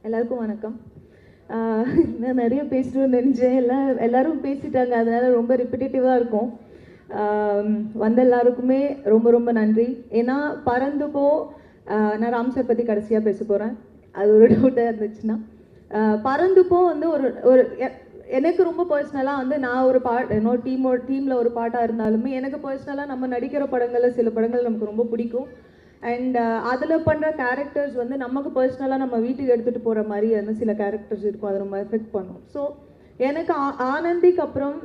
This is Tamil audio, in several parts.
எல்லாருக்கும் வணக்கம். நான் நிறைய பேசிட்டு நினைச்சேன், எல்லாரும் பேசிட்டாங்க, அதனால ரொம்ப ரிப்பிட்டேட்டிவாக இருக்கும். வந்த எல்லாருக்குமே ரொம்ப ரொம்ப நன்றி. ஏன்னா பறந்து போ, நான் ராம் சார் பற்றி கடைசியாக பேச போகிறேன், அது ஒரு டவுட்டாக இருந்துச்சுன்னா. பறந்து போ வந்து ஒரு எனக்கு ரொம்ப பர்சனலாக வந்து நான் ஒரு என்னோட டீமில் ஒரு பாட்டாக இருந்தாலுமே எனக்கு பர்சனலாக நம்ம நடிக்கிற படங்களில் சில படங்கள் நமக்கு ரொம்ப பிடிக்கும். அண்ட் அதில் பண்ணுற கேரக்டர்ஸ் வந்து நமக்கு பர்சனலாக நம்ம வீட்டுக்கு எடுத்துகிட்டு போகிற மாதிரி வந்து சில கேரக்டர்ஸ் இருக்கும், அது ரொம்ப எஃபெக்ட் பண்ணும். ஸோ எனக்கு ஆனந்திக்கு அப்புறம்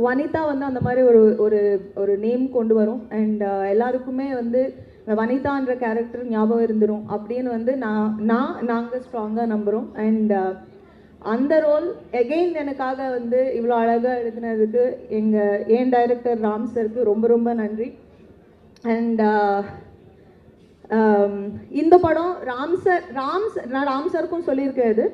வனிதா வந்து அந்த மாதிரி ஒரு ஒரு நேம் கொண்டு வரும். அண்ட் எல்லாருக்குமே வந்து வனிதான்ற கேரக்டர் ஞாபகம் இருந்துடும் அப்படின்னு வந்து நாங்கள் ஸ்ட்ராங்காக நம்புகிறோம். அண்ட் அந்த ரோல் எகெயின் எனக்காக வந்து இவ்வளோ அழகாக எழுதினதுக்கு என் டைரக்டர் ராம் சருக்கு ரொம்ப ரொம்ப நன்றி. அண்ட் இந்த படம் நான் ராம் சருக்கும் சொல்லியிருக்கேன், இது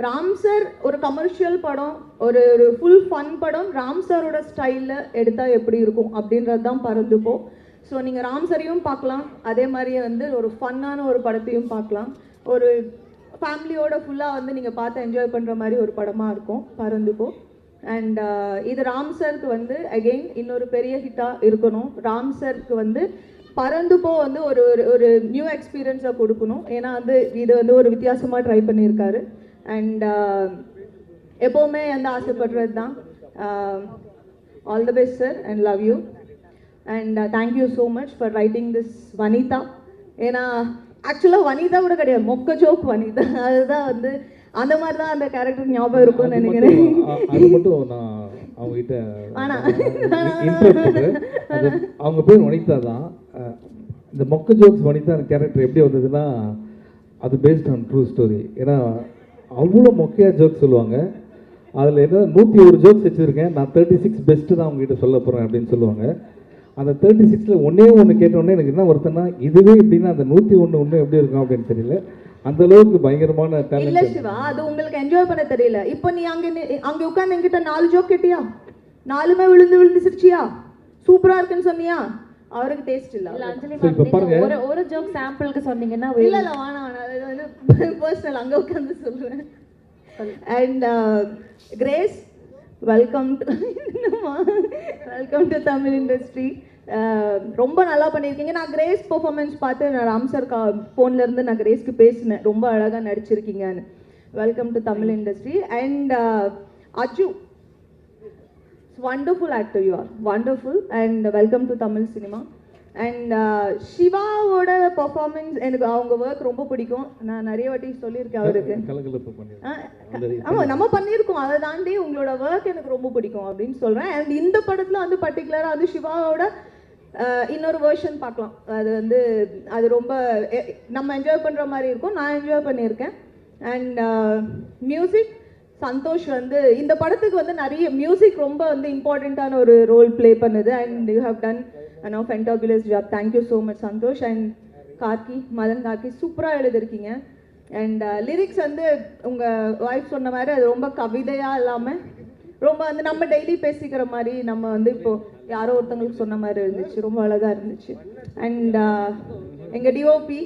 ராம் சார் ஒரு கமர்ஷியல் படம், ஒரு ஃபுல் ஃபன் படம் ராம் சாரோட ஸ்டைலில் எடுத்தால் எப்படி இருக்கும் அப்படின்றது தான் பறந்துப்போ. ஸோ நீங்கள் ராம் சரையும் பார்க்கலாம், அதே மாதிரியே வந்து ஒரு ஃபன்னான ஒரு படத்தையும் பார்க்கலாம். ஒரு ஃபேமிலியோட ஃபுல்லாக வந்து நீங்கள் பார்த்து என்ஜாய் பண்ணுற மாதிரி ஒரு படமாக இருக்கும் பறந்துப்போ. அண்ட் இது ராம் சருக்கு வந்து அகெயின் இன்னொரு பெரிய ஹிட்டாக இருக்கணும். ராம் சருக்கு வந்து பறந்துப்போ வந்து ஒரு ஒரு நியூ எக்ஸ்பீரியன்ஸாக கொடுக்கணும். ஏன்னா வந்து இது வந்து ஒரு வித்தியாசமாக ட்ரை பண்ணியிருக்காரு. அண்ட் எப்போவுமே வந்து ஆசைப்படுறது தான். All the best sir and love you. And thank you so much for writing this Vanitha. ஏன்னா ஆக்சுவலாக வனிதா கூட கிடையாது, மொக்க ஜோக் வனிதா. அதுதான் வந்து அந்த மாதிரி தான் அந்த கேரக்டர் ஞாபகம் இருக்கும்னு நினைக்கிறேன். அது மட்டும் நான் அவங்ககிட்ட அவங்க பேர் வனிதா தான். இந்த மொக்க ஜோக்ஸ் வனிதா அந்த கேரக்டர் எப்படி வந்ததுன்னா அது பேஸ்ட் ஆன் ட்ரூ ஸ்டோரி. ஏன்னா அவ்வளோ மொக்கையாக ஜோக்ஸ் சொல்லுவாங்க. அதில் என்ன 101 ஜோக்ஸ் வச்சுருக்கேன், நான் 36 பெஸ்ட்டு தான் அவங்ககிட்ட சொல்ல போகிறேன் அப்படின்னு சொல்லுவாங்க. அந்த 36ல் ஒன்று கேட்டோடனே எனக்கு என்ன வருத்தம்னா, இதுவே எப்படின்னா அந்த 101 எப்படி இருக்கும் அப்படின்னு தெரியல. அந்த அளவுக்கு பயங்கரமான டேலண்ட். இல்ல சிவா, அது உங்களுக்கு என்ஜாய் பண்ண தெரியல. இப்போ நீ அங்க உட்கார்ந்து என்கிட்ட 4 ஜோக் கேட்டியா, 4மே விழுந்து சிரிச்சியா, சூப்பரா இருக்குன்னு சொன்னியா, அவருக்கு டேஸ்ட் இல்ல. இப்போ பாருங்க, ஒரு ஜோக் சாம்பிளுக்கு சொன்னீங்கன்னா இல்ல வேணாம், அது வந்து பர்சனல், அங்க உட்கார்ந்து சொல்றேன். And grace, welcome to Tamil industry. ரொம்ப நல்லா பண்ணியிருக்கீங்க. நான் கிரேஸ் பெர்ஃபார்மன்ஸ் பார்த்து நான் ராம் சார் ஃபோன்ல இருந்து நான் கிரேஸ்க்கு பேசினேன், ரொம்ப அழகாக நடிச்சிருக்கீங்கன்னு. Welcome to Tamil industry. And Aju, wonderful actor you are, wonderful, and welcome to Tamil cinema. And சிவாவோட பெர்ஃபார்மன்ஸ் எனக்கு அவங்க ஒர்க் ரொம்ப பிடிக்கும். நான் நிறைய வாட்டி சொல்லியிருக்கேன் அவருக்கு. ஆமாம், நம்ம பண்ணியிருக்கோம், அதை தாண்டி உங்களோட ஒர்க் எனக்கு ரொம்ப பிடிக்கும் அப்படின்னு சொல்கிறேன். அண்ட் இந்த படத்தில் வந்து பர்டிகுலராக வந்து சிவாவோட இன்னொரு வேர்ஷன் பார்க்கலாம். அது வந்து அது ரொம்ப நம்ம என்ஜாய் பண்ணுற மாதிரி இருக்கும். நான் என்ஜாய் பண்ணியிருக்கேன். அண்ட் மியூசிக், சந்தோஷ் வந்து இந்த படத்துக்கு வந்து நிறைய மியூசிக் ரொம்ப வந்து இம்பார்ட்டண்ட்டான ஒரு ரோல் ப்ளே பண்ணுது. And you have done fabulous job. Thank you so much Santhosh. And Madhan Karky சூப்பராக எழுதிருக்கீங்க. அண்ட் லிரிக்ஸ் வந்து உங்கள் ஒய்ஃப் சொன்ன மாதிரி அது ரொம்ப கவிதையாக இல்லாமல் ரொம்ப வந்து நம்ம டெய்லி பேசிக்கிற மாதிரி, நம்ம வந்து இப்போது யாரோ ஒருத்தங்களுக்கு சொன்ன மாதிரி இருந்துச்சு, ரொம்ப அழகாக இருந்துச்சு. அண்ட் எங்கள் டிஓபி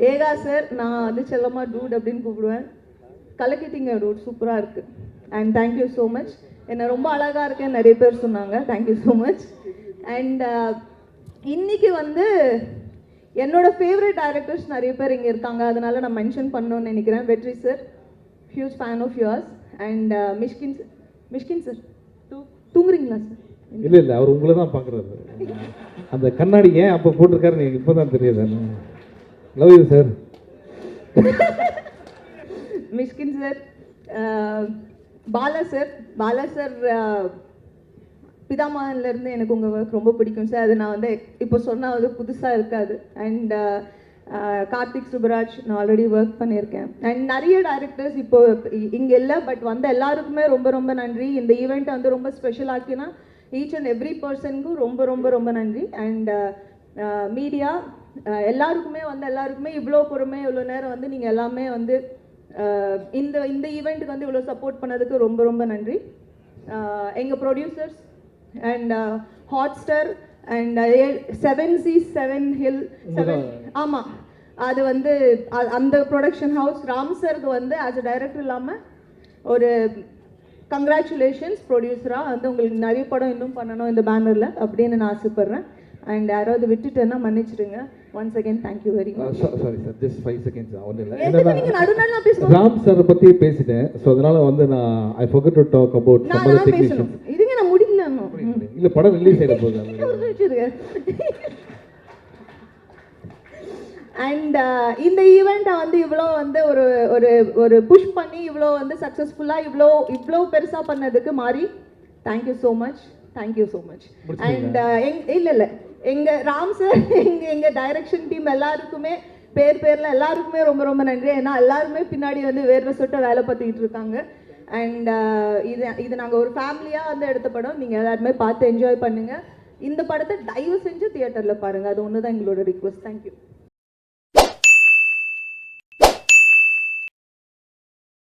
ஏகா சார், நான் வந்து செல்லம்மா டூட் அப்படின்னு கூப்பிடுவேன், கலக்கிட்டீங்க டூட், சூப்பராக இருக்குது. And thank you so much. என்னை ரொம்ப அழகாக இருக்கேன்னு நிறைய பேர் சொன்னாங்க, தேங்க்யூ ஸோ மச். அண்ட் இன்னைக்கு வந்து என்னோட ஃபேவரட் டைரக்டர்ஸ் நிறைய பேர் இங்கே இருக்காங்க, அதனால நான் மென்ஷன் பண்ணணும்னு நினைக்கிறேன். Vetri sir, huge fan of yours. And Mysskin sir தூங்குறீங்களா சார்? இல்லை அவர் உங்களை தான் பார்க்குறாரு. அந்த கண்ணாடி ஏன் அப்போ போட்டிருக்காரு நீங்கள் இப்போ தான் தெரியுது. Love you sir. Mysskin sir, Bala sir பிதாமகன்லேருந்து எனக்கு உங்கள் ஒர்க் ரொம்ப பிடிக்கும் சார். அது நான் வந்து இப்போ சொன்னால் அது புதுசாக இருக்காது. அண்ட் கார்த்திக் சுப்ராஜ், நான் ஆல்ரெடி ஒர்க் பண்ணியிருக்கேன். அண்ட் நிறைய டைரக்டர்ஸ் இப்போ இங்கே இல்லை, பட் வந்து எல்லாருக்குமே ரொம்ப ரொம்ப நன்றி. இந்த ஈவெண்ட்டை வந்து ரொம்ப ஸ்பெஷல் ஆக்கினா ஈச் அண்ட் எவ்ரி பர்சனுக்கும் ரொம்ப ரொம்ப ரொம்ப நன்றி. அண்ட் மீடியா எல்லாருக்குமே இவ்வளோ பொறுமை, இவ்வளோ நேரம் வந்து நீங்கள் எல்லாமே வந்து இந்த ஈவெண்ட்டுக்கு வந்து இவ்வளோ சப்போர்ட் பண்ணதுக்கு ரொம்ப ரொம்ப நன்றி. எங்கள் producers and Hotstar and 7 Seas 7 Hill 7, ஆமாம் அது வந்து அந்த ப்ரொடக்ஷன் ஹவுஸ் ராம் சருக்கு வந்து ஆஸ் அ டைரக்டர் இல்லாமல் ஒரு கங்க்ராச்சுலேஷன்ஸ் ப்ரொடியூசராக வந்து உங்களுக்கு நிறைய படம் இன்னும் பண்ணணும் இந்த பேனரில் அப்படின்னு நான் ஆசைப்பட்றேன். அண்ட் யாராவது விட்டுட்டேன்னா மன்னிச்சிடுங்க. Once again thank you very much. Sorry sir, just 5 seconds ஒன்றும் இல்லை. நீங்க நடுநாள் நான் பேசுறேன். ராம் சார் பற்றி பேசிட்டேன். ஸோ அதனால வந்து நான் I forgot to talk about some other technicians. இதுங்க நான் முடிக்கல இல்லை, படம் ரிலீஸ் ஆகிட போகுது. அண்ட் இந்த ஈவெண்ட்டை வந்து இவ்வளோ வந்து ஒரு ஒரு ஒரு புஷ் பண்ணி இவ்வளோ வந்து சக்ஸஸ்ஃபுல்லாக இவ்வளோ பெருசாக பண்ணதுக்கு மாறி தேங்க்யூ ஸோ மச். அண்ட் இல்லை எங்கள் ராம் சார் எங்கள் டைரக்ஷன் டீம் எல்லாருக்குமே பேரில் எல்லாருக்குமே ரொம்ப ரொம்ப நன்றி. ஏன்னா எல்லாருமே பின்னாடி வந்து வேர்வை சொட்ட வேலை பார்த்துக்கிட்டு இருக்காங்க. அண்ட் இது நாங்கள் ஒரு ஃபேமிலியாக வந்து எடுத்த படம். நீங்கள் எல்லாருமே பார்த்து என்ஜாய் பண்ணுங்கள். இந்த படத்தை தயவு செஞ்சு தியேட்டரில் பாருங்கள். அது ஒன்று தான் எங்களோட ரிக்வெஸ்ட். தேங்க்யூ.